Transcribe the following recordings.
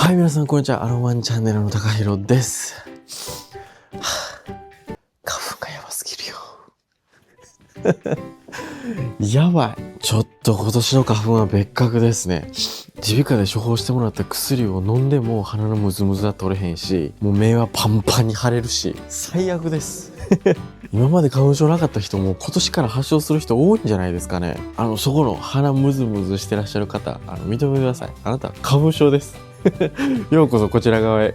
はい、皆さん、こんにちは。アロマンチャンネルの高弘です。花粉がやばすぎるよ。やばい。ちょっと今年の花粉は別格ですね。耳鼻科で処方してもらった薬を飲んでも鼻のムズムズは取れへんし、もう目はパンパンに腫れるし、最悪です。今まで花粉症なかった人も今年から発症する人多いんじゃないですかね。そこの鼻ムズムズしてらっしゃる方、認めてください。あなた花粉症です。ようこそこちら側へ。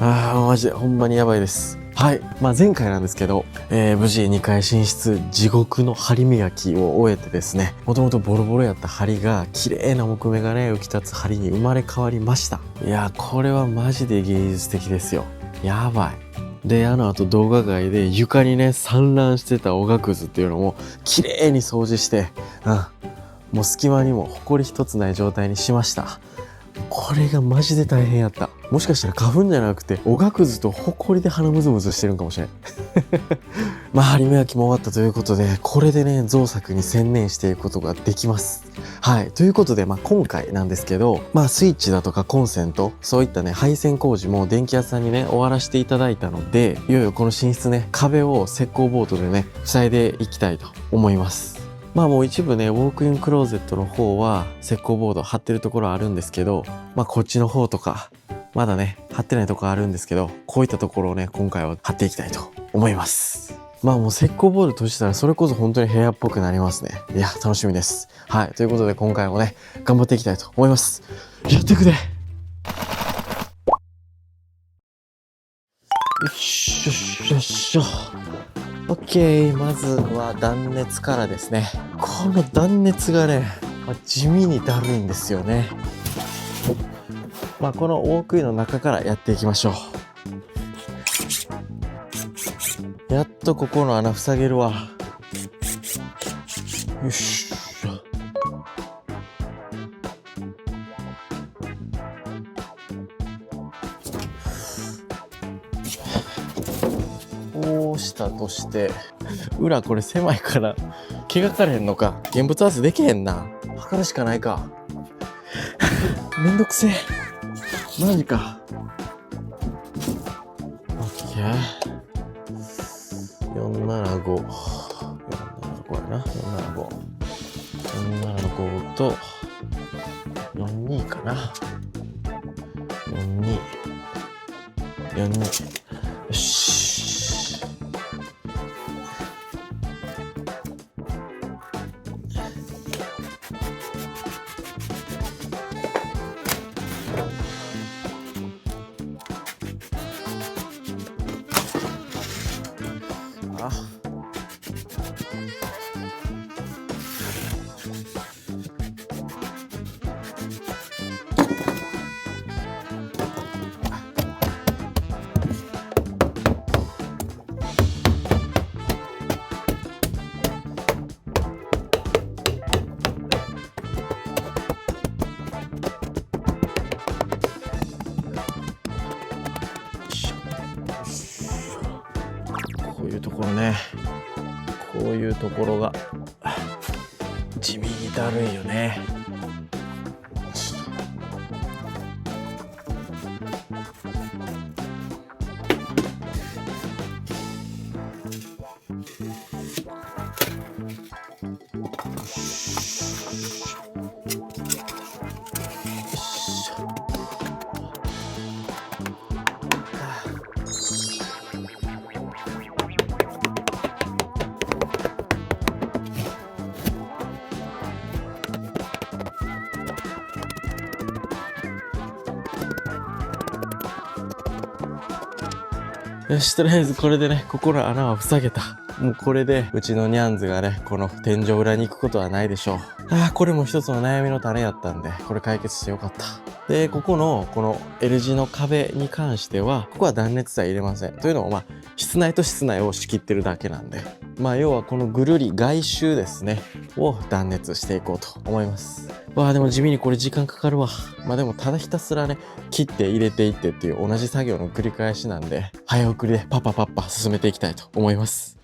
マジでほんまにやばいです。はい。前回なんですけど、無事2回進出、地獄の針磨きを終えてですね、もともとボロボロやった針が、綺麗な木目がね、浮き立つ針に生まれ変わりました。いや、これはマジで芸術的ですよ。やばい。で、あと動画外で床にね、散乱してたおがくずっていうのも、綺麗に掃除して、もう隙間にも埃一つない状態にしました。これがマジで大変やった。もしかしたら花粉じゃなくて、おがくずとほこりで鼻ムズムズしてるんかもしれん。針磨きも終わったということで、これでね、造作に専念していくことができます。はい。ということで、今回なんですけど、スイッチだとかコンセント、そういったね、配線工事も電気屋さんにね、終わらせていただいたので、いよいよこの寝室ね、壁を石膏ボードでね、塞いでいきたいと思います。もう一部ね、ウォークインクローゼットの方は石膏ボード貼ってるところあるんですけど、こっちの方とか、まだね、貼ってないところあるんですけど、こういったところをね、今回は貼っていきたいと思います。もう石膏ボード閉じたらそれこそ本当に部屋っぽくなりますね。いや、楽しみです。はい。ということで今回もね、頑張っていきたいと思います。やってくれ。よっしょよっしょ。オッケー。まずは断熱からですね。この断熱がね、地味にだるいんですよね。このウォークインの中からやっていきましょう。やっとここの穴塞げるわ。よし。こうしたとして、裏これ狭いから、毛がかれへんのか。現物合わせできへんな。測るしかないか。めんどくせえ。マジか。オッケー。475。475やな。475。475と、42かな。42。42。よし。こういうところね、こういうところが地味にだるいよね。よし、とりあえずこれでね、ここの穴は塞げた。もうこれで、うちのニャンズがね、この天井裏に行くことはないでしょう。これも一つの悩みの種やったんで、これ解決してよかった。で、ここの、この L 字の壁に関しては、ここは断熱材入れません。というのも、室内と室内を仕切ってるだけなんで、要はこのぐるり外周ですね、を断熱していこうと思います。でも地味にこれ時間かかるわ。でもただひたすらね、切って入れていってっていう同じ作業の繰り返しなんで、早送りでパッパ進めていきたいと思います。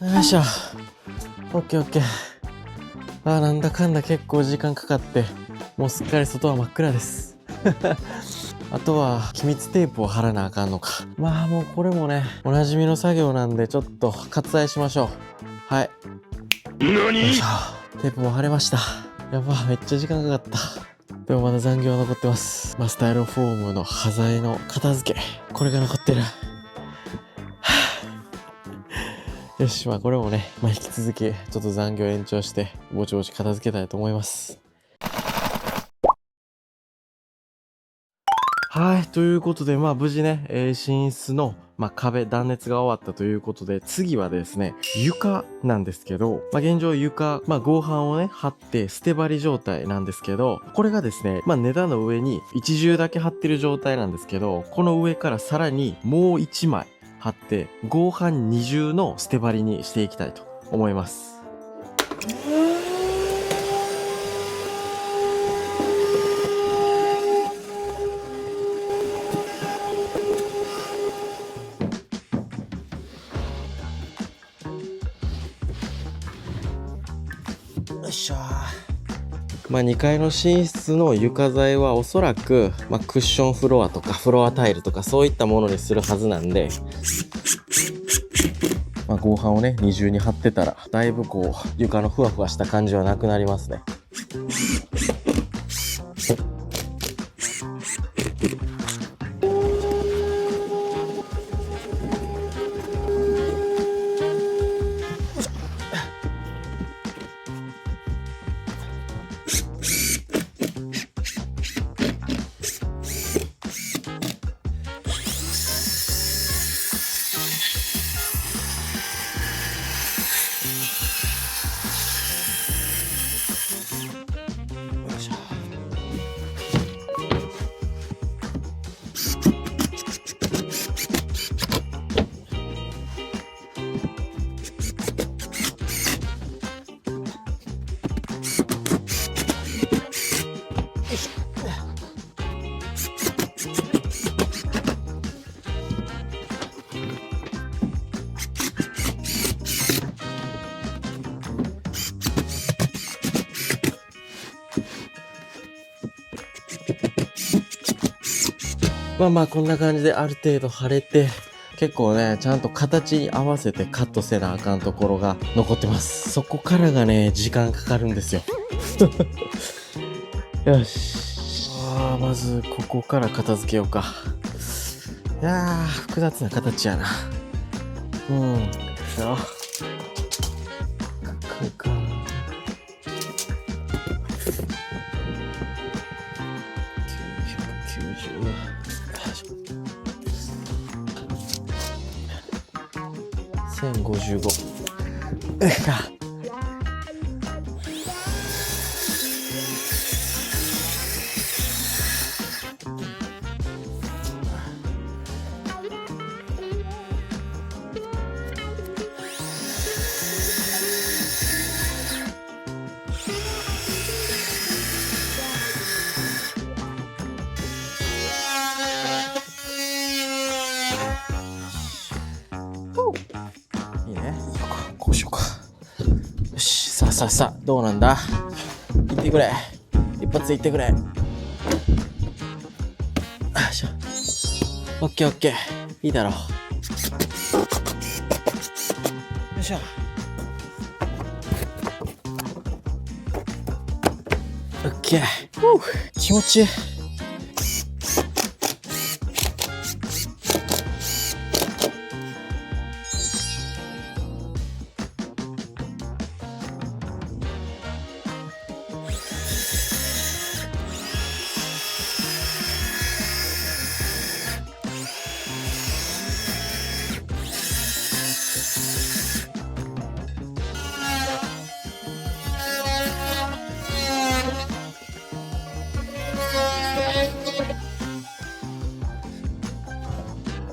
よいしょ。オッケーオッケー。なんだかんだ結構時間かかって、もうすっかり外は真っ暗です。あとは、機密テープを貼らなあかんのか。まあもうこれもね、おなじみの作業なんで、ちょっと割愛しましょう。はい。よいしょ。テープも貼れました。やば、めっちゃ時間かかった。でもまだ残業は残ってます。スタイロフォームの端材の片付け。これが残ってる。よし、まあこれもね、引き続き、ちょっと残業延長して、ぼちぼち片付けたいと思います。はい、ということで、無事ね、寝室の、壁、断熱が終わったということで、次はですね、床なんですけど、現状床、合板をね、貼って、捨て張り状態なんですけど、これがですね、根段の上に一重だけ貼ってる状態なんですけど、この上からさらにもう一枚貼って、合板二重の捨て張りにしていきたいと思います。よいしょ。2階の寝室の床材はおそらく、クッションフロアとかフロアタイルとかそういったものにするはずなんで、合板をね、二重に貼ってたら、だいぶ床のふわふわした感じはなくなりますね。こんな感じである程度腫れて、結構ね、ちゃんと形に合わせてカットせなあかんところが残ってます。そこからがね、時間かかるんですよ。よし。まずここから片付けようか。いやー、複雑な形やな。よいしょ。1055。いいね。こうしようか。よし、さあ、どうなんだ？行ってくれ。一発で行ってくれ。オッケー。いいだろう。よいしょ。オッケー。気持ちいい。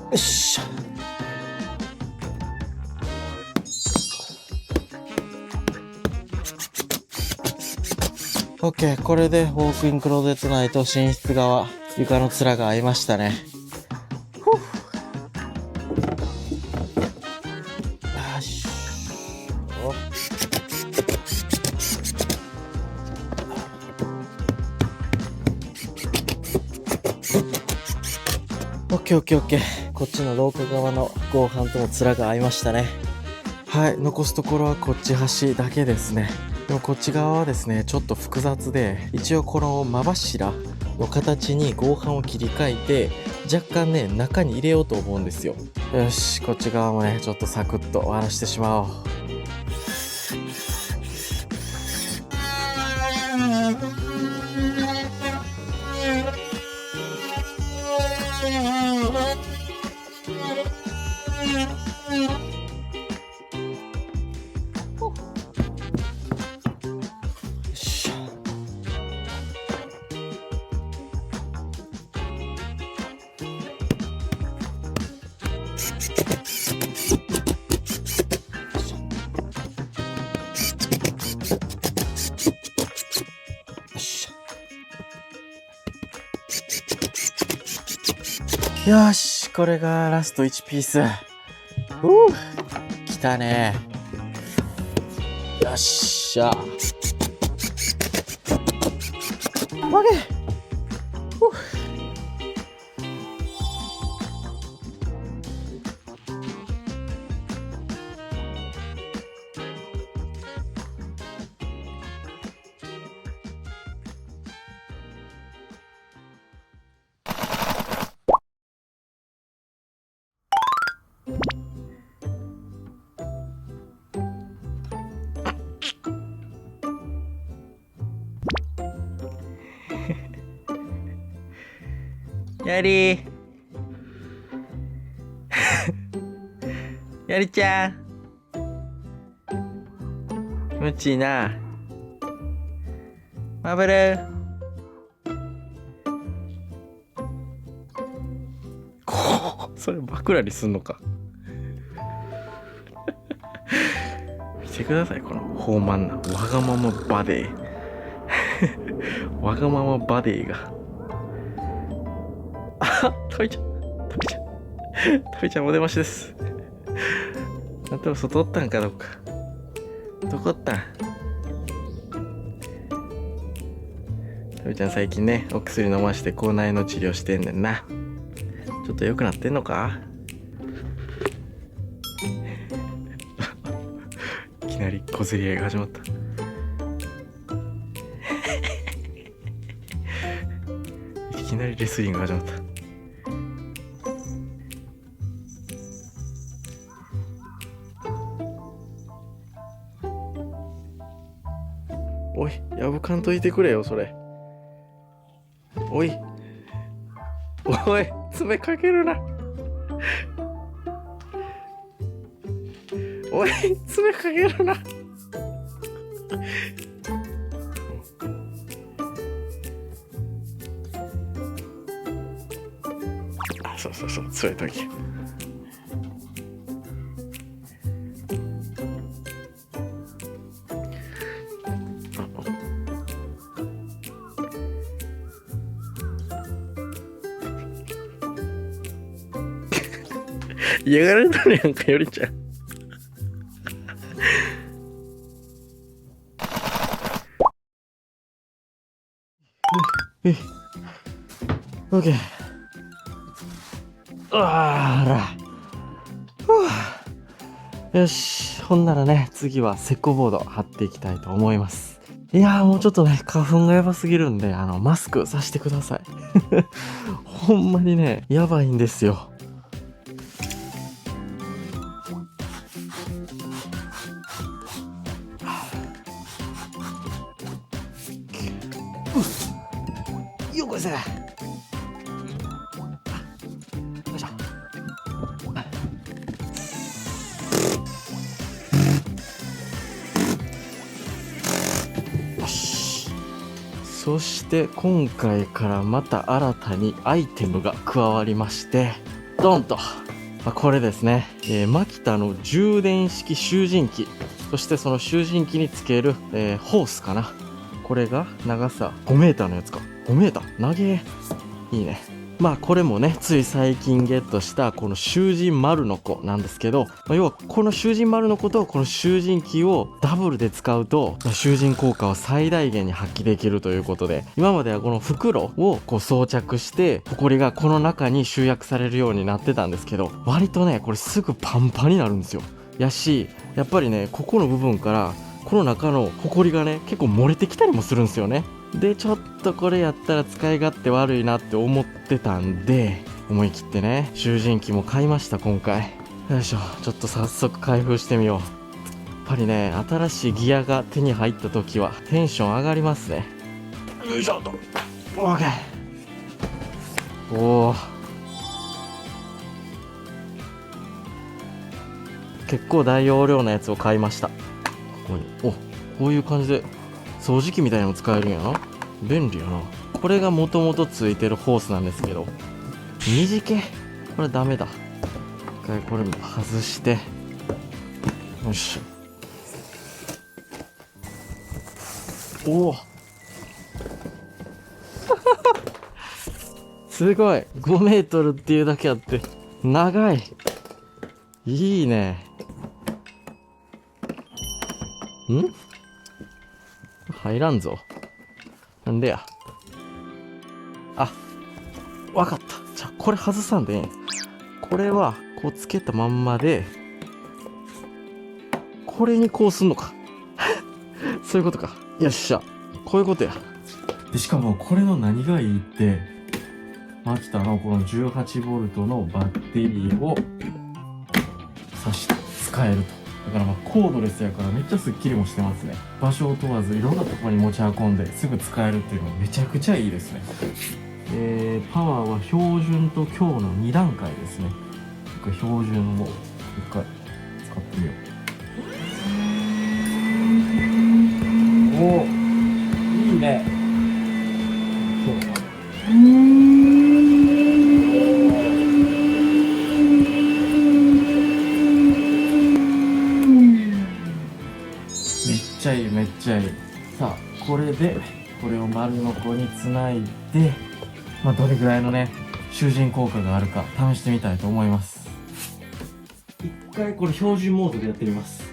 よっしゃ。オッケー。これでウォークインクローゼット内と寝室側、床の面が合いましたね。よし。ケーオッケーオッケー。こっちの廊下側の合板とも面が合いましたね。はい、残すところはこっち端だけですね。でもこっち側はですね、ちょっと複雑で、一応この間柱の形に合板を切り替えて、若干ね、中に入れようと思うんですよ。よし、こっち側もね、ちょっとサクッと終わらしてしまおう。よし、これがラスト1ピース。来たね。よっしゃ。曲げ。やりやりちゃんむちいなマブルそれバクラリすんのか見てくださいこの豊満なわがままバデーわがままバデーがトイちゃんお出ましです。なんとも外おったんかどうか。どこおったん。トイちゃん最近ね、お薬飲まして口内の治療してんねんな。ちょっと良くなってんのかいきなり小競り合いが始まった。いきなりレスリングが始まった。おい、破かんといてくれよ、それ。おい、爪かけるな。おい、爪かけるな。あ、そう、そういう時。嫌がられたねやんかよりちゃんオッケーよしほんならね次は石膏ボード貼っていきたいと思います。いやーもうちょっとね花粉がやばすぎるんでマスクさせてくださいほんまにねやばいんですよ。よこせ。よいしょ。よし。そして今回からまた新たにアイテムが加わりましてドンと、これですね、マキタの充電式集塵機、そしてその集塵機につける、ホースかな。これが長さ5メーターのやつか。5メーター長え。いいね。まあこれもねつい最近ゲットしたこの囚人丸の子なんですけど、要はこの囚人丸の子とこの囚人キーをダブルで使うと囚人効果を最大限に発揮できるということで、今まではこの袋をこう装着してホコリがこの中に集約されるようになってたんですけど、割とねこれすぐパンパンになるんですよ。やしやっぱりねここの部分からこの中のホコリがね結構漏れてきたりもするんですよね。でちょっとこれやったら使い勝手悪いなって思ってたんで、思い切ってね囚人機も買いました今回。よいしょ、ちょっと早速開封してみよう。やっぱりね新しいギアが手に入った時はテンション上がりますね。よいしょと OK。 おお、結構大容量なやつを買いました。ここにこういう感じで掃除機みたいにも使えるんやな。便利やな。これがもともとついてるホースなんですけど、短けこれダメだ。一回これも外して、よいしょ。おおすごい、5メートルっていうだけあって長い。いいね。入らんぞ。なんでや。あ、わかった。じゃあこれ外さんでええん。これはこうつけたまんまでこれにこうすんのかそういうことか。よっしゃ、こういうことや。でしかもこれの何がいいって、マキタのこの 18V のバッテリーを挿して使えると。だからまあコードレスやからめっちゃスッキリもしてますね。場所を問わずいろんなところに持ち運んですぐ使えるっていうのはめちゃくちゃいいですね。パワーは標準と強の2段階ですね。標準を一回使ってみよう。おお、いいね。めっちゃいい、めっちゃいい。さあこれでこれを丸のこにつないで、どれぐらいのね囚人効果があるか試してみたいと思います。一回これ標準モードでやってみます。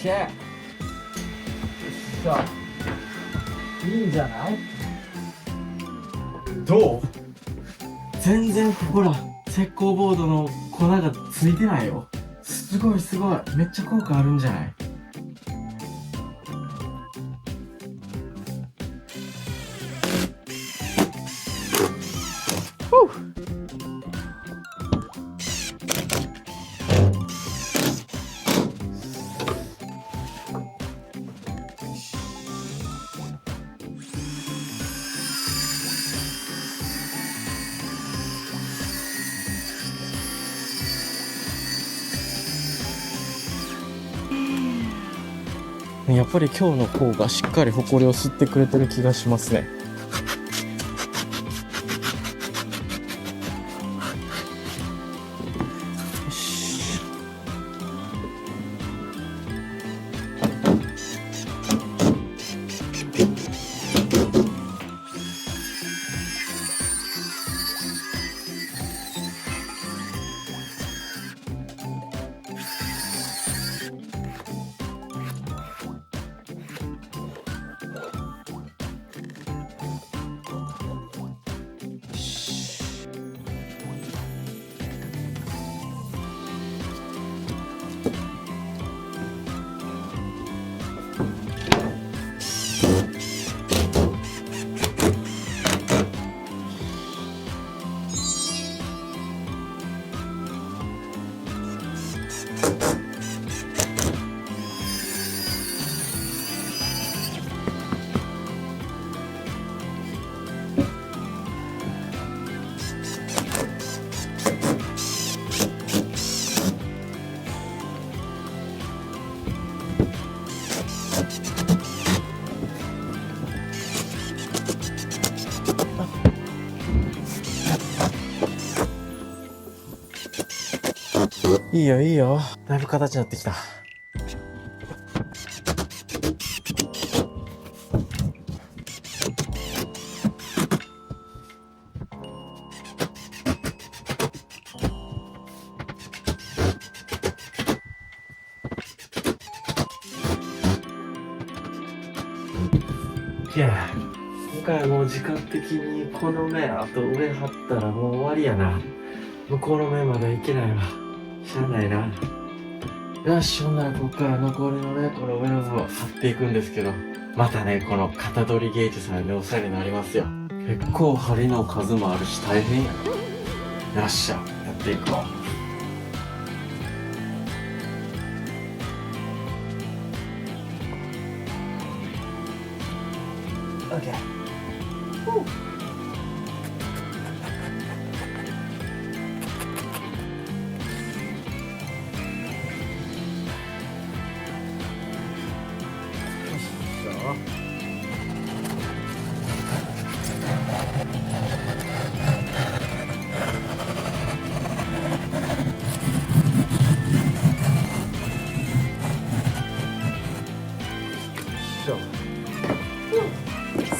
シェさあいいんじゃない？どう？全然ほら石膏ボードの粉がついてないよ。すごいすごい、めっちゃ効果あるんじゃない？やっぱり今日の方がしっかりホコリを吸ってくれてる気がしますね。いいよいいよ。だいぶ形になってきた。いや、今回もう時間的にこの面、あと上張ったらもう終わりやな。向こうの面まで行けないわ。しゃあないな。よし、ほんならこっから残りのね、この上の部分を貼っていくんですけど、またね、この型取りゲージさんでお世話になりますよ。結構針の数もあるし大変やな。よっしゃ、やっていこう。OK。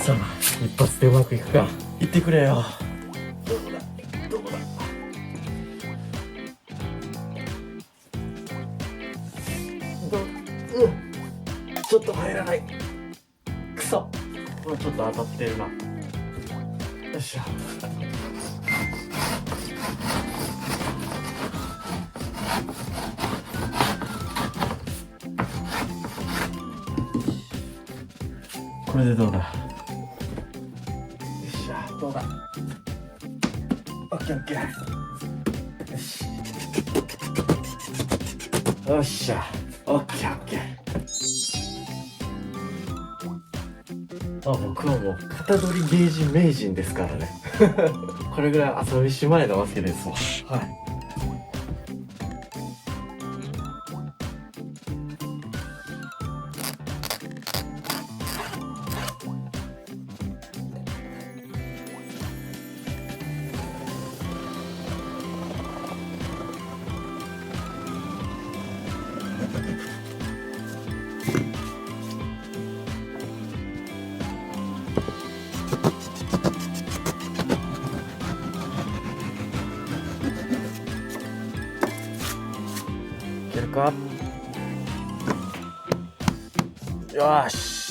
さあ、一発でうまくいくか。いってくれよ。どこだどこだ。ちょっと入らない。くそ。ちょっと当たってるな。よっしゃ。これでどうだ。よっしゃ、どうだ。オッケーオッケー。よし。よっしゃ。オッケーオッケー。僕はもう型取りゲージ名人ですからね。これぐらい遊びしまいなわけですわ。はい。いけるか。よーし。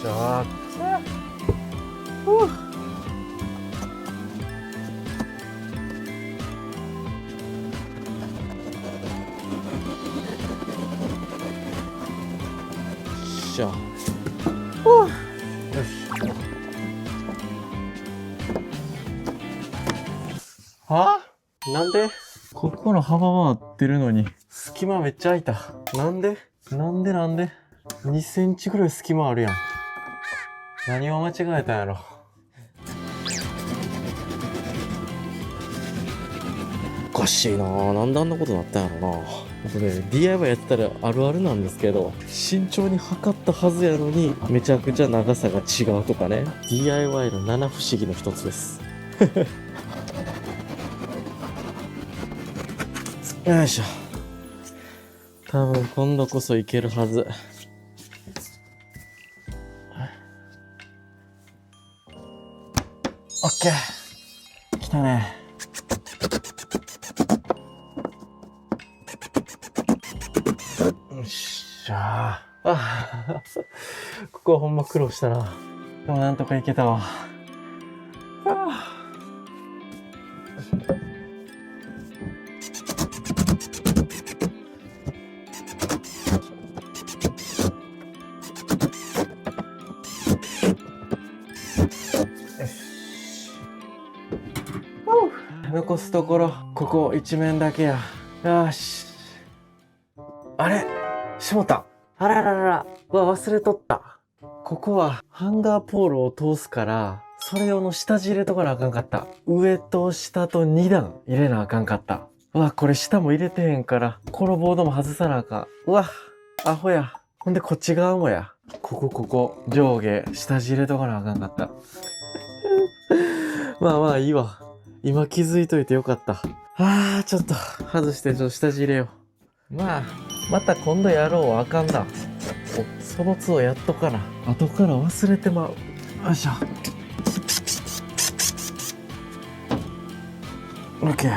じゃあ。しゃ。よし。はあ？なんで？ここの幅は合ってるのに、隙間めっちゃ空いた。なんで ?2 センチぐらい隙間あるやん。何を間違えたんやろ。おかしいなぁ。なんであんなことなったんやろな。DIY やってたらあるあるなんですけど、慎重に測ったはずやのに、めちゃくちゃ長さが違うとかね。DIY の七不思議の一つです。よいしょ。多分今度こそいけるはず。オッケー。来たね。よっしゃー。あここはほんま苦労したな。でもなんとかいけたわ。残すところ、ここ一面だけや。よし。あれしもた。あらららら。忘れとった。ここはハンガーポールを通すから、それ用の下地入れとかなあかんかった。上と下と2段入れなあかんかった。うわ、これ下も入れてへんから、このボードも外さなあかん。うわ、アホや。ほんでこっち側もや。ここ、上下、下地入れとかなあかんかった。まあまあいいわ。今気づいといてよかった。ちょっと外して下地入れよう。まあ、また今度やろう。あかんな。その都度やっとかな。後から忘れてまう。よいしょ。オッケー。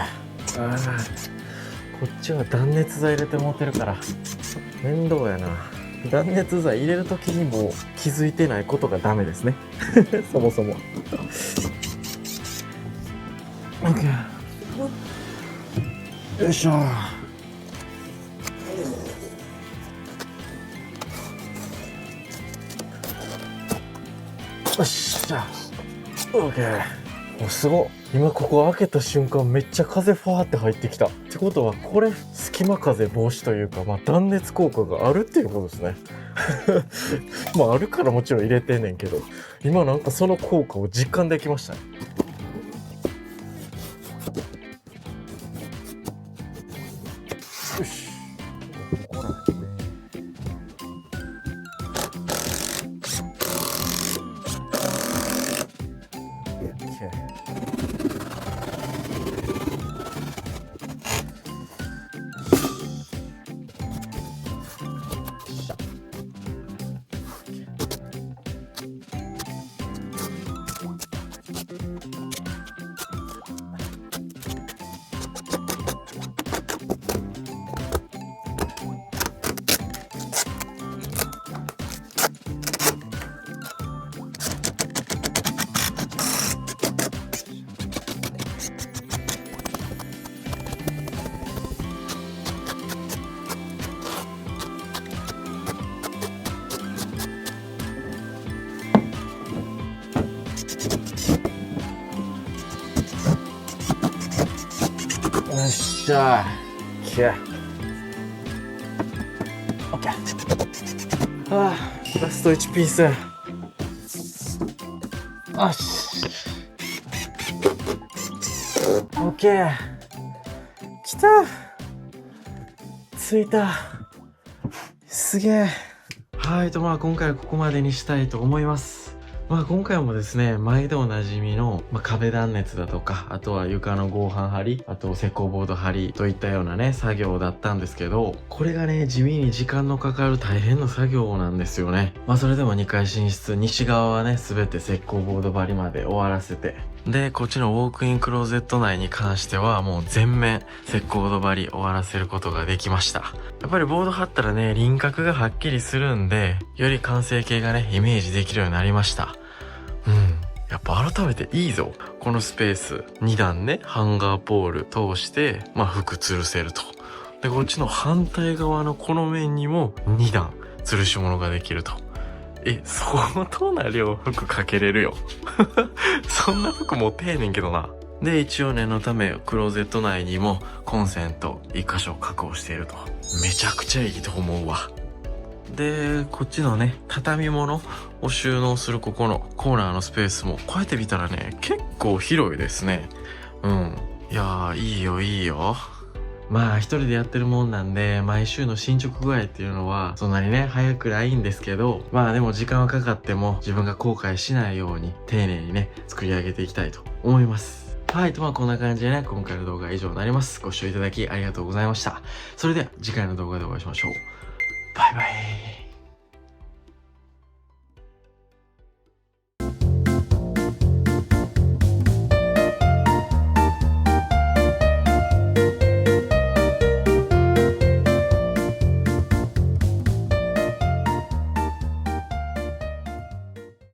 こっちは断熱材入れてもうてるから面倒やな。断熱材入れるときにも気づいてないことがダメですねそもそも。オッケー。よいしょ。よっしゃ。オッケー。お、すごっ。今ここ開けた瞬間めっちゃ風ファーって入ってきた。ってことはこれ隙間風防止というか、まあ断熱効果があるっていうことですねまああるからもちろん入れてんねんけど、今なんかその効果を実感できましたね。よし。よっしゃー。きゃ。オッケー。ラスト1ピース。よし。オッケー。きた。着いた。すげえ。はい、まあ今回はここまでにしたいと思います。まあ今回もですね、毎度おなじみの、壁断熱だとか、あとは床の合板張り、あと石膏ボード張りといったようなね、作業だったんですけど、これがね、地味に時間のかかる大変な作業なんですよね。まあそれでも2階寝室、西側はね、すべて石膏ボード張りまで終わらせて、で、こっちのウォークインクローゼット内に関してはもう全面石膏ボード張り終わらせることができました。やっぱりボード貼ったらね、輪郭がはっきりするんで、より完成形がね、イメージできるようになりました。やっぱ改めていいぞ。このスペース、2段ね、ハンガーポール通して、服吊るせると。で、こっちの反対側のこの面にも2段吊るし物ができると。相当な量服かけれるよ。そんな服持ってへんねんけどな。で、一応念のため、クローゼット内にもコンセント1箇所確保していると。めちゃくちゃいいと思うわ。で、こっちのね、畳物を収納するここのコーナーのスペースも、こうやって見たらね、結構広いですね。いやー、いいよ、いいよ。一人でやってるもんなんで、毎週の進捗具合っていうのは、そんなにね、早くないんですけど、でも時間はかかっても、自分が後悔しないように、丁寧にね、作り上げていきたいと思います。はい、こんな感じでね、今回の動画は以上になります。ご視聴いただきありがとうございました。それでは、次回の動画でお会いしましょう。バイバイ。